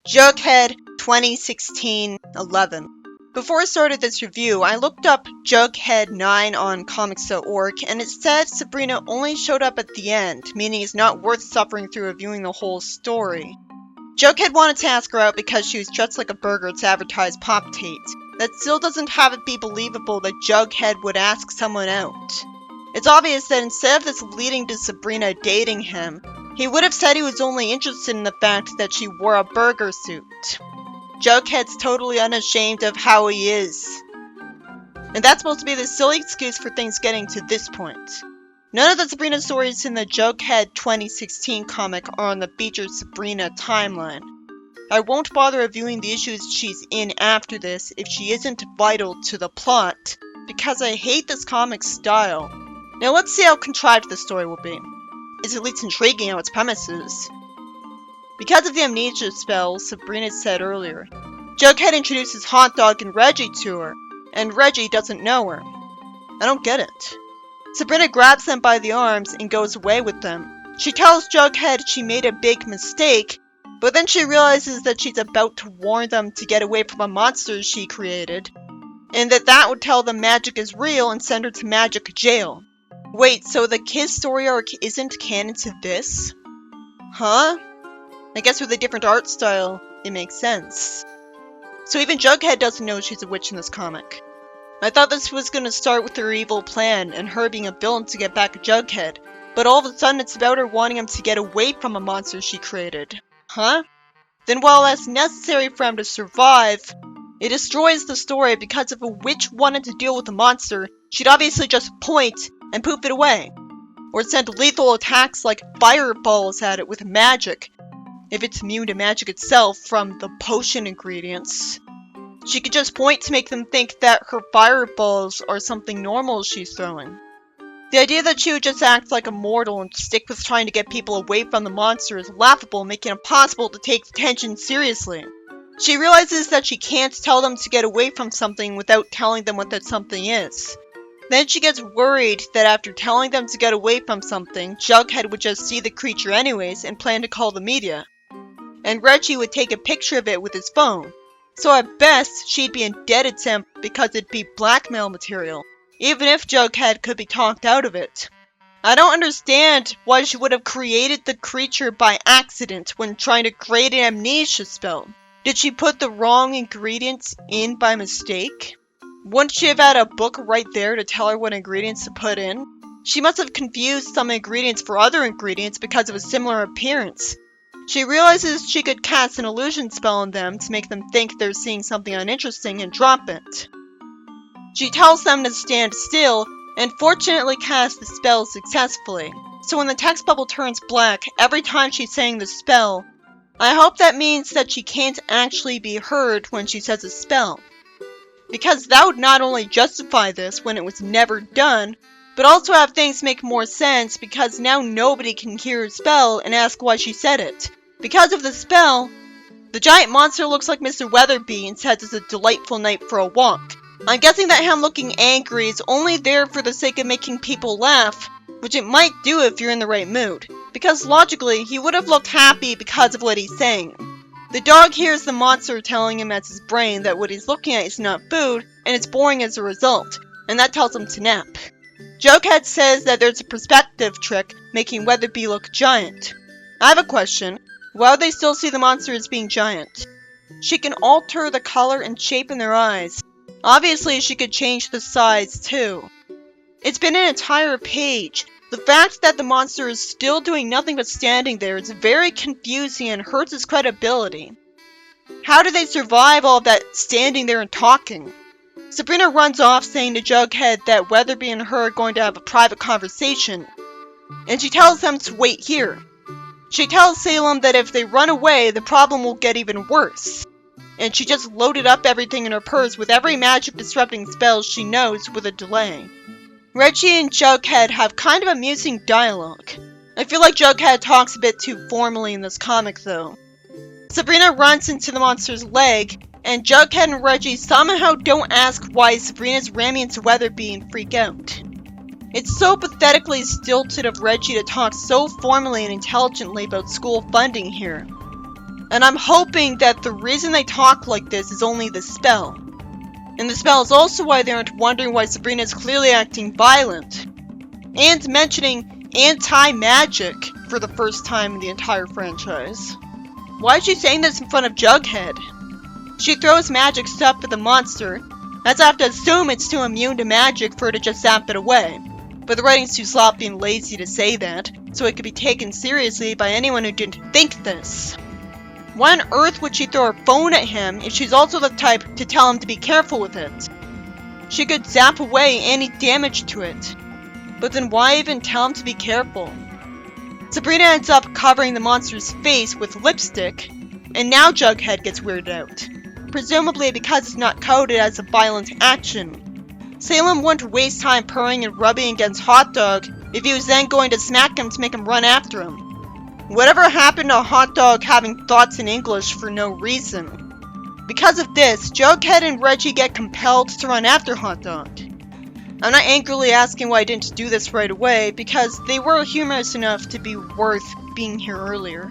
Jughead 2016-11. Before I started this review, I looked up Jughead 9 on comics.org, and it said Sabrina only showed up at the end, meaning it's not worth suffering through reviewing the whole story. Jughead wanted to ask her out because she was dressed like a burger to advertise Pop-Tate. That still doesn't have it be believable that Jughead would ask someone out. It's obvious that instead of this leading to Sabrina dating him, he would have said he was only interested in the fact that she wore a burger suit. Jughead's totally unashamed of how he is. And that's supposed to be the silly excuse for things getting to this point. None of the Sabrina stories in the Jughead 2016 comic are on the featured Sabrina timeline. I won't bother reviewing the issues she's in after this if she isn't vital to the plot, because I hate this comic style. Now let's see how contrived this story will be. It's at least intriguing how its premise is. Because of the amnesia spell Sabrina said earlier, Jughead introduces Hot Dog and Reggie to her, and Reggie doesn't know her. I don't get it. Sabrina grabs them by the arms and goes away with them. She tells Jughead she made a big mistake, but then she realizes that she's about to warn them to get away from a monster she created, and that would tell them magic is real and send her to magic jail. Wait, so the kid's story arc isn't canon to this? Huh? I guess with a different art style, it makes sense. So even Jughead doesn't know she's a witch in this comic. I thought this was gonna start with her evil plan and her being a villain to get back at Jughead, but all of a sudden it's about her wanting him to get away from a monster she created. Huh? Then while that's necessary for him to survive, it destroys the story because if a witch wanted to deal with a monster, she'd obviously just point and poof it away. Or send lethal attacks like fireballs at it with magic, if it's immune to magic itself from the potion ingredients. She could just point to make them think that her fireballs are something normal she's throwing. The idea that she would just act like a mortal and stick with trying to get people away from the monster is laughable, making it impossible to take the tension seriously. She realizes that she can't tell them to get away from something without telling them what that something is. Then she gets worried that after telling them to get away from something, Jughead would just see the creature anyways and plan to call the media. And Reggie would take a picture of it with his phone. So at best, she'd be indebted to him because it'd be blackmail material, even if Jughead could be talked out of it. I don't understand why she would have created the creature by accident when trying to create an amnesia spell. Did she put the wrong ingredients in by mistake? Wouldn't she have had a book right there to tell her what ingredients to put in? She must have confused some ingredients for other ingredients because of a similar appearance. She realizes she could cast an illusion spell on them to make them think they're seeing something uninteresting and drop it. She tells them to stand still and fortunately casts the spell successfully. So when the text bubble turns black every time she's saying the spell, I hope that means that she can't actually be heard when she says a spell. Because that would not only justify this when it was never done, but also have things make more sense because now nobody can hear her spell and ask why she said it. Because of the spell, the giant monster looks like Mr. Weatherby and says it's a delightful night for a walk. I'm guessing that him looking angry is only there for the sake of making people laugh, which it might do if you're in the right mood, because logically he would have looked happy because of what he's saying. The dog hears the monster telling him as his brain that what he's looking at is not food, and it's boring as a result, and that tells him to nap. Jughead says that there's a perspective trick making Weatherby look giant. I have a question. Why would they still see the monster as being giant? She can alter the color and shape in their eyes. Obviously, she could change the size too. It's been an entire page. The fact that the monster is still doing nothing but standing there is very confusing and hurts its credibility. How do they survive all of that standing there and talking? Sabrina runs off saying to Jughead that Weatherby and her are going to have a private conversation, and she tells them to wait here. She tells Salem that if they run away, the problem will get even worse. And she just loaded up everything in her purse with every magic disrupting spell she knows with a delay. Reggie and Jughead have kind of amusing dialogue. I feel like Jughead talks a bit too formally in this comic though. Sabrina runs into the monster's leg, and Jughead and Reggie somehow don't ask why Sabrina's ramming into Weatherby and freak out. It's so pathetically stilted of Reggie to talk so formally and intelligently about school funding here. And I'm hoping that the reason they talk like this is only the spell. And the spell is also why they aren't wondering why Sabrina is clearly acting violent. And mentioning anti-magic for the first time in the entire franchise. Why is she saying this in front of Jughead? She throws magic stuff at the monster, as I have to assume it's too immune to magic for her to just zap it away. But the writing's too sloppy and lazy to say that, so it could be taken seriously by anyone who didn't think this. Why on earth would she throw her phone at him if she's also the type to tell him to be careful with it? She could zap away any damage to it. But then why even tell him to be careful? Sabrina ends up covering the monster's face with lipstick, and now Jughead gets weirded out. Presumably because it's not coded as a violent action. Salem wouldn't waste time purring and rubbing against Hot Dog if he was then going to smack him to make him run after him. Whatever happened to Hot Dog having thoughts in English for no reason? Because of this, Jughead and Reggie get compelled to run after Hot Dog. I'm not angrily asking why I didn't do this right away, because they were humorous enough to be worth being here earlier.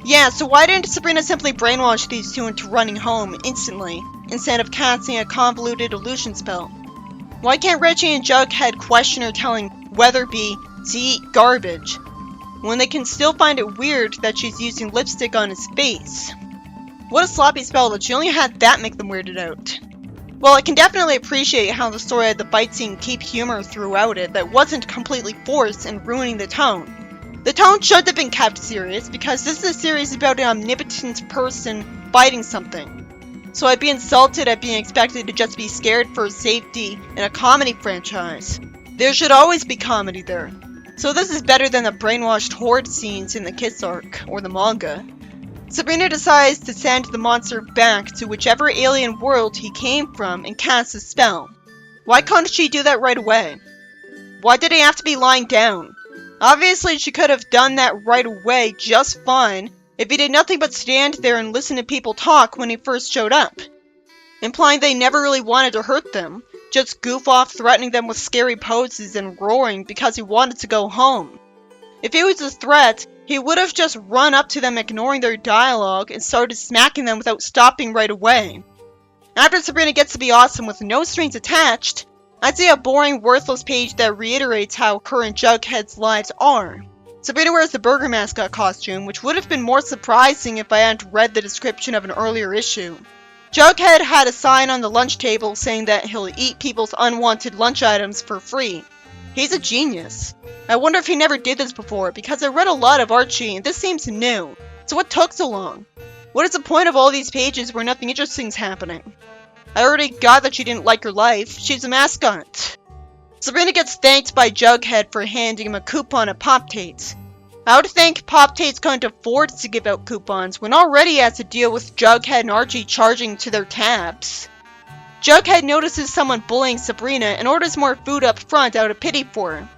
Yeah, so why didn't Sabrina simply brainwash these two into running home instantly, instead of casting a convoluted illusion spell? Why can't Reggie and Jughead question her telling Weatherby to eat garbage, when they can still find it weird that she's using lipstick on his face? What a sloppy spell that she only had that make them weirded out. Well, I can definitely appreciate how the story had the fight scene keep humor throughout it that wasn't completely forced and ruining the tone. The tone should have been kept serious because this is a series about an omnipotent person fighting something. So I'd be insulted at being expected to just be scared for his safety in a comedy franchise. There should always be comedy there. So this is better than the brainwashed horde scenes in the Kiss arc or the manga. Sabrina decides to send the monster back to whichever alien world he came from and cast a spell. Why couldn't she do that right away? Why did he have to be lying down? Obviously she could have done that right away just fine if he did nothing but stand there and listen to people talk when he first showed up. Implying they never really wanted to hurt them, just goof off threatening them with scary poses and roaring because he wanted to go home. If he was a threat, he would have just run up to them ignoring their dialogue and started smacking them without stopping right away. After Sabrina gets to be awesome with no strings attached, I'd say a boring, worthless page that reiterates how current Jughead's lives are. Sabrina wears the Burger Mascot costume, which would have been more surprising if I hadn't read the description of an earlier issue. Jughead had a sign on the lunch table saying that he'll eat people's unwanted lunch items for free. He's a genius. I wonder if he never did this before, because I read a lot of Archie and this seems new. So what took so long? What is the point of all these pages where nothing interesting's happening? I already got that she didn't like her life. She's a mascot. Sabrina gets thanked by Jughead for handing him a coupon at Pop-Tate's. I would think Pop-Tate's couldn't afford to give out coupons when already he has to deal with Jughead and Archie charging to their tabs. Jughead notices someone bullying Sabrina and orders more food up front out of pity for her.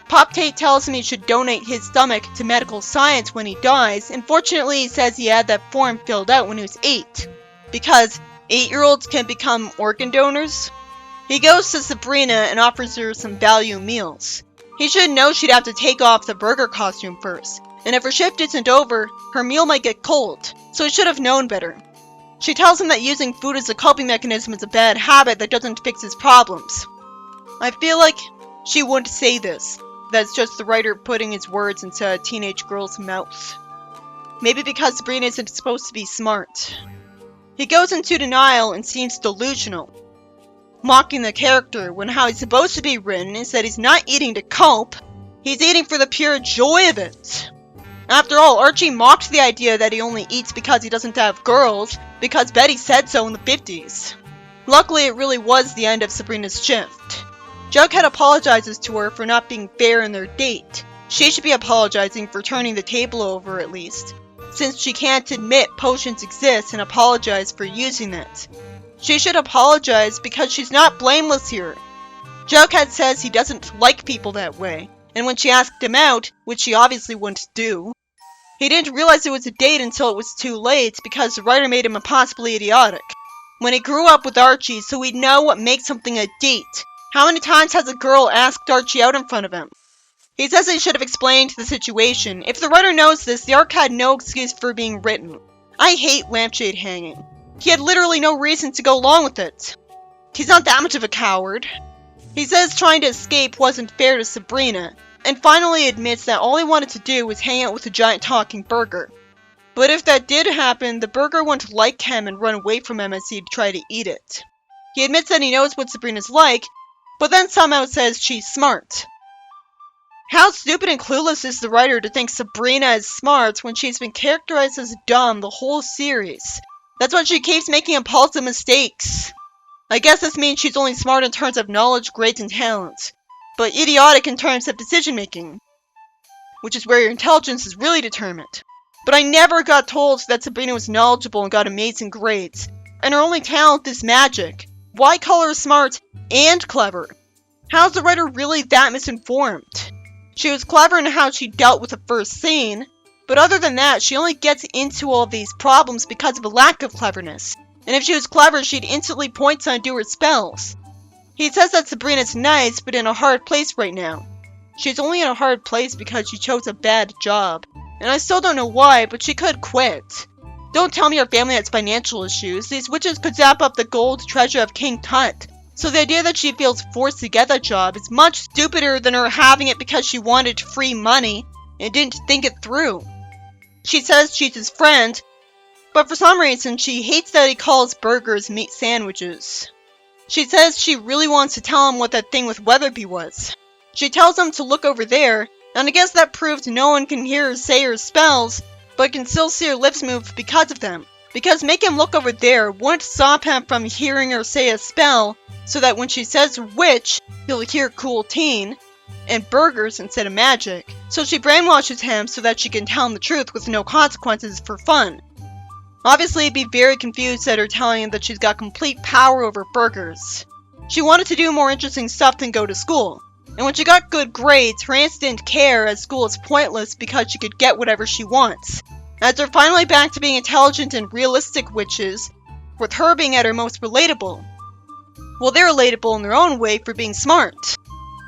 Pop-Tate tells him he should donate his stomach to medical science when he dies, and fortunately he says he had that form filled out when he was 8. Because 8-year-olds can become organ donors? He goes to Sabrina and offers her some value meals. He should know she'd have to take off the burger costume first, and if her shift isn't over, her meal might get cold, so he should have known better. She tells him that using food as a coping mechanism is a bad habit that doesn't fix his problems. I feel like she wouldn't say this. That's just the writer putting his words into a teenage girl's mouth. Maybe because Sabrina isn't supposed to be smart. He goes into denial and seems delusional, mocking the character when how he's supposed to be written is that he's not eating to cope, he's eating for the pure joy of it. After all, Archie mocked the idea that he only eats because he doesn't have girls, because Betty said so in the 50s. Luckily, it really was the end of Sabrina's shift. Jughead apologizes to her for not being fair in their date. She should be apologizing for turning the table over at least, since she can't admit potions exist and apologize for using it. She should apologize because she's not blameless here. Jughead says he doesn't like people that way, and when she asked him out, which she obviously wouldn't do, he didn't realize it was a date until it was too late because the writer made him impossibly idiotic. When he grew up with Archie, so he'd know what makes something a date. How many times has a girl asked Archie out in front of him? He says he should have explained the situation. If the writer knows this, the arc had no excuse for being written. I hate lampshade hanging. He had literally no reason to go along with it. He's not that much of a coward. He says trying to escape wasn't fair to Sabrina, and finally admits that all he wanted to do was hang out with a giant talking burger. But if that did happen, the burger wouldn't like him and run away from him as he'd try to eat it. He admits that he knows what Sabrina's like, but then somehow says she's smart. How stupid and clueless is the writer to think Sabrina is smart when she's been characterized as dumb the whole series? That's why she keeps making impulsive mistakes. I guess this means she's only smart in terms of knowledge, grades, and talent, but idiotic in terms of decision-making, which is where your intelligence is really determined. But I never got told that Sabrina was knowledgeable and got amazing grades, and her only talent is magic. Why call her smart and clever? How's the writer really that misinformed? She was clever in how she dealt with the first scene, but other than that, she only gets into all of these problems because of a lack of cleverness. And if she was clever, she'd instantly point to undo her spells. He says that Sabrina's nice, but in a hard place right now. She's only in a hard place because she chose a bad job. And I still don't know why, but she could quit. Don't tell me her family has financial issues. These witches could zap up the gold treasure of King Tut. So the idea that she feels forced to get that job is much stupider than her having it because she wanted free money and didn't think it through. She says she's his friend, but for some reason she hates that he calls burgers meat sandwiches. She says she really wants to tell him what that thing with Weatherby was. She tells him to look over there, and I guess that proves no one can hear her say her spells, but can still see her lips move because of them. Because make him look over there wouldn't stop him from hearing her say a spell, so that when she says witch, he'll hear cool teen, and burgers instead of magic. So she brainwashes him so that she can tell him the truth with no consequences for fun. Obviously, he'd be very confused at her telling him that she's got complete power over burgers. She wanted to do more interesting stuff than go to school. And when she got good grades, her aunts didn't care as school is pointless because she could get whatever she wants. As they're finally back to being intelligent and realistic witches, with her being at her most relatable. Well, they're relatable in their own way for being smart.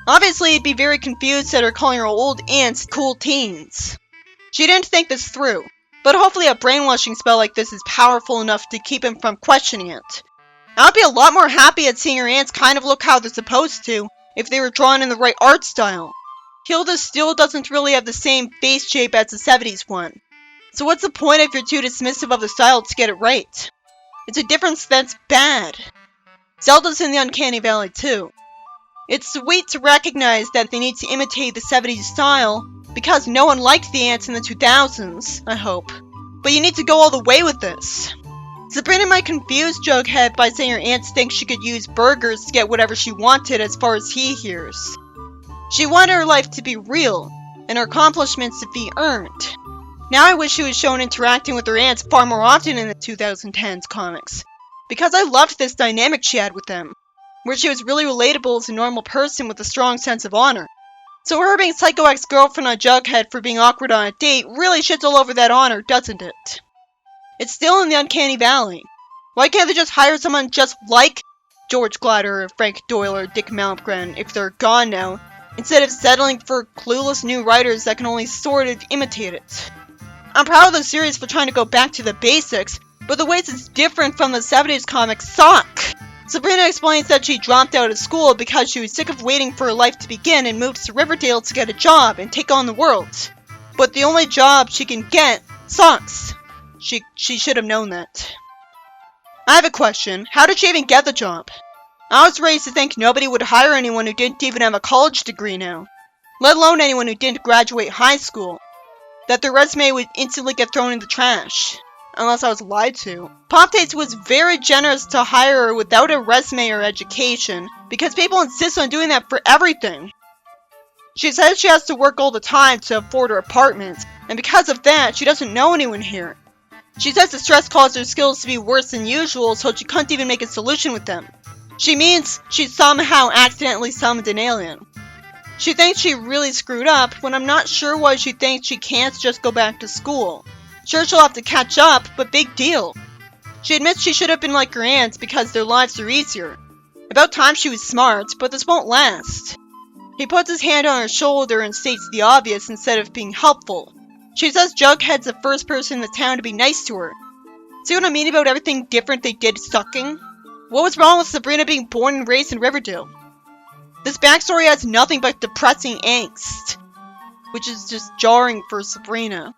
Obviously, he'd be very confused at her calling her old aunts cool teens. She didn't think this through, but hopefully a brainwashing spell like this is powerful enough to keep him from questioning it. I'd be a lot more happy at seeing her aunts kind of look how they're supposed to, if they were drawn in the right art style. Hilda still doesn't really have the same face shape as the 70s one. So what's the point if you're too dismissive of the style to get it right? It's a difference that's bad. Zelda's in the uncanny valley too. It's sweet to recognize that they need to imitate the 70s style, because no one liked the ants in the 2000s, I hope. But you need to go all the way with this. Sabrina might confuse Jughead by saying her aunts think she could use burgers to get whatever she wanted as far as he hears. She wanted her life to be real, and her accomplishments to be earned. Now I wish she was shown interacting with her aunts far more often in the 2010s comics, because I loved this dynamic she had with them, where she was really relatable as a normal person with a strong sense of honor. So her being psycho ex-girlfriend on Jughead for being awkward on a date really shits all over that honor, doesn't it? It's still in the uncanny valley. Why can't they just hire someone just like George Glatter or Frank Doyle or Dick Malmgren if they're gone now, instead of settling for clueless new writers that can only sort of imitate it? I'm proud of the series for trying to go back to the basics, but the ways it's different from the 70s comics suck. Sabrina explains that she dropped out of school because she was sick of waiting for her life to begin and moved to Riverdale to get a job and take on the world. But the only job she can get sucks. She should have known that. I have a question. How did she even get the job? I was raised to think nobody would hire anyone who didn't even have a college degree now, let alone anyone who didn't graduate high school. That their resume would instantly get thrown in the trash. Unless I was lied to. Pop Dates was very generous to hire her without a resume or education, because people insist on doing that for everything. She says she has to work all the time to afford her apartment, and because of that, she doesn't know anyone here. She says the stress caused her skills to be worse than usual, so she couldn't even make a solution with them. She means she somehow accidentally summoned an alien. She thinks she really screwed up, when I'm not sure why she thinks she can't just go back to school. Sure, she'll have to catch up, but big deal. She admits she should have been like her aunts because their lives are easier. About time she was smart, but this won't last. He puts his hand on her shoulder and states the obvious instead of being helpful. She says Jughead's the first person in the town to be nice to her, See what I mean about everything different they did sucking? What was wrong with Sabrina being born and raised in Riverdale? This backstory has nothing but depressing angst, which is just jarring for Sabrina.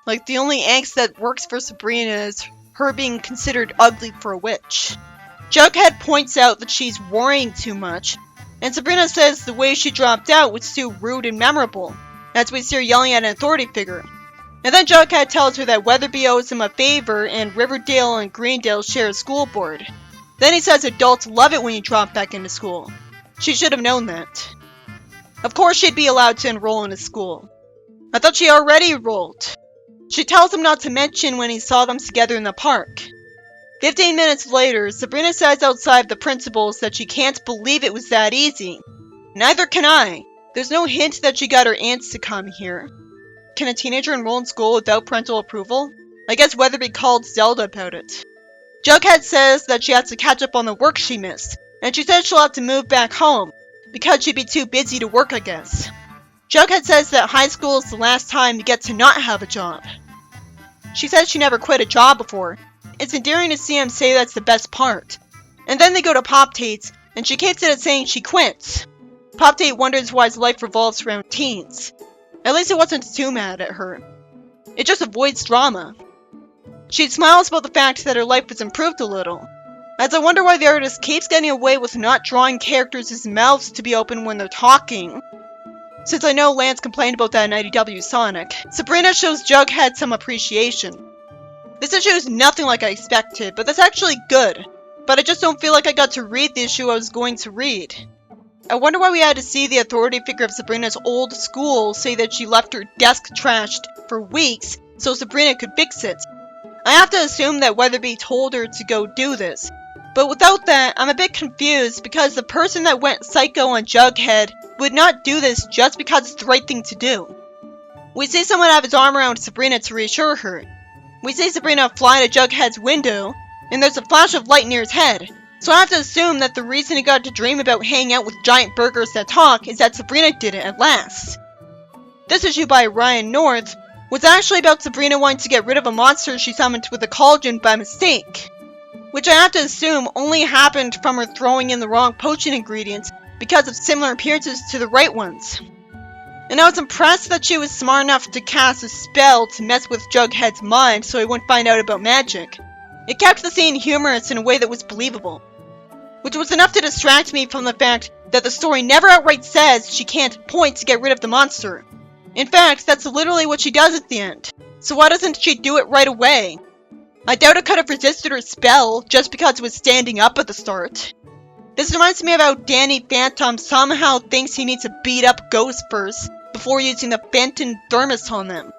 Like, the only angst that works for Sabrina is her being considered ugly for a witch. Jughead points out that she's worrying too much, and Sabrina says the way she dropped out was too rude and memorable, as we see her yelling at an authority figure. And then Jughead tells her that Weatherby owes him a favor and Riverdale and Greendale share a school board. Then he says adults love it when you drop back into school. She should have known that. Of course she'd be allowed to enroll in a school. I thought she already enrolled. She tells him not to mention when he saw them together in the park. 15 minutes later, Sabrina says outside the principal's that she can't believe it was that easy. Neither can I. There's no hint that she got her aunts to come here. Can a teenager enroll in school without parental approval? I guess Weatherby called Zelda about it. Jughead says that she has to catch up on the work she missed, and she says she'll have to move back home, because she'd be too busy to work, I guess. Jughead says that high school is the last time you get to not have a job. She says she never quit a job before. It's endearing to see him say that's the best part. And then they go to Pop Tate's, and she keeps it at saying she quits. Pop Tate wonders why his life revolves around teens. At least he wasn't too mad at her. It just avoids drama. She smiles about the fact that her life has improved a little. As I wonder why the artist keeps getting away with not drawing characters' mouths to be open when they're talking. Since I know Lance complained about that in IDW Sonic, Sabrina shows Jughead some appreciation. This issue is nothing like I expected, but that's actually good. But I just don't feel like I got to read the issue I was going to read. I wonder why we had to see the authority figure of Sabrina's old school say that she left her desk trashed for weeks so Sabrina could fix it. I have to assume that Weatherby told her to go do this. But without that, I'm a bit confused because the person that went psycho on Jughead would not do this just because it's the right thing to do. We see someone have his arm around Sabrina to reassure her. We see Sabrina fly to Jughead's window, and there's a flash of light near his head. So I have to assume that the reason he got to dream about hanging out with giant burgers that talk is that Sabrina did it at last. This issue by Ryan North was actually about Sabrina wanting to get rid of a monster she summoned with a cauldron by mistake. Which I have to assume only happened from her throwing in the wrong potion ingredients because of similar appearances to the right ones. And I was impressed that she was smart enough to cast a spell to mess with Jughead's mind so he wouldn't find out about magic. It kept the scene humorous in a way that was believable. Which was enough to distract me from the fact that the story never outright says she can't point to get rid of the monster. In fact, that's literally what she does at the end. So why doesn't she do it right away? I doubt it could have resisted her spell just because it was standing up at the start. This reminds me of how Danny Phantom somehow thinks he needs to beat up ghosts first before using the Fenton thermos on them.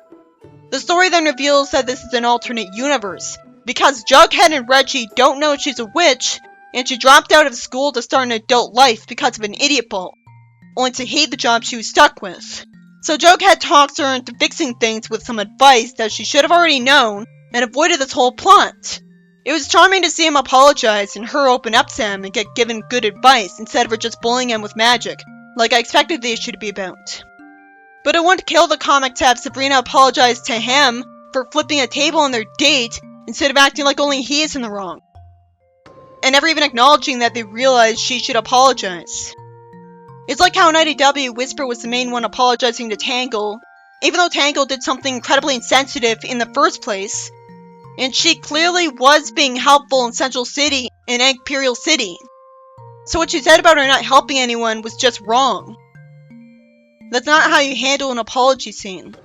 The story then reveals that this is an alternate universe, because Jughead and Reggie don't know she's a witch, and she dropped out of school to start an adult life because of an idiot fault, only to hate the job she was stuck with. So Jughead talks her into fixing things with some advice that she should have already known, and avoided this whole plot. It was charming to see him apologize and her open up to him and get given good advice instead of her just bullying him with magic, like I expected the issue to be about. But it wouldn't kill the comic to have Sabrina apologize to him for flipping a table on their date instead of acting like only he is in the wrong. And never even acknowledging that they realized she should apologize. It's like how in IDW, Whisper was the main one apologizing to Tangle, even though Tangle did something incredibly insensitive in the first place. And she clearly was being helpful in Central City and Imperial City. So what she said about her not helping anyone was just wrong. That's not how you handle an apology scene.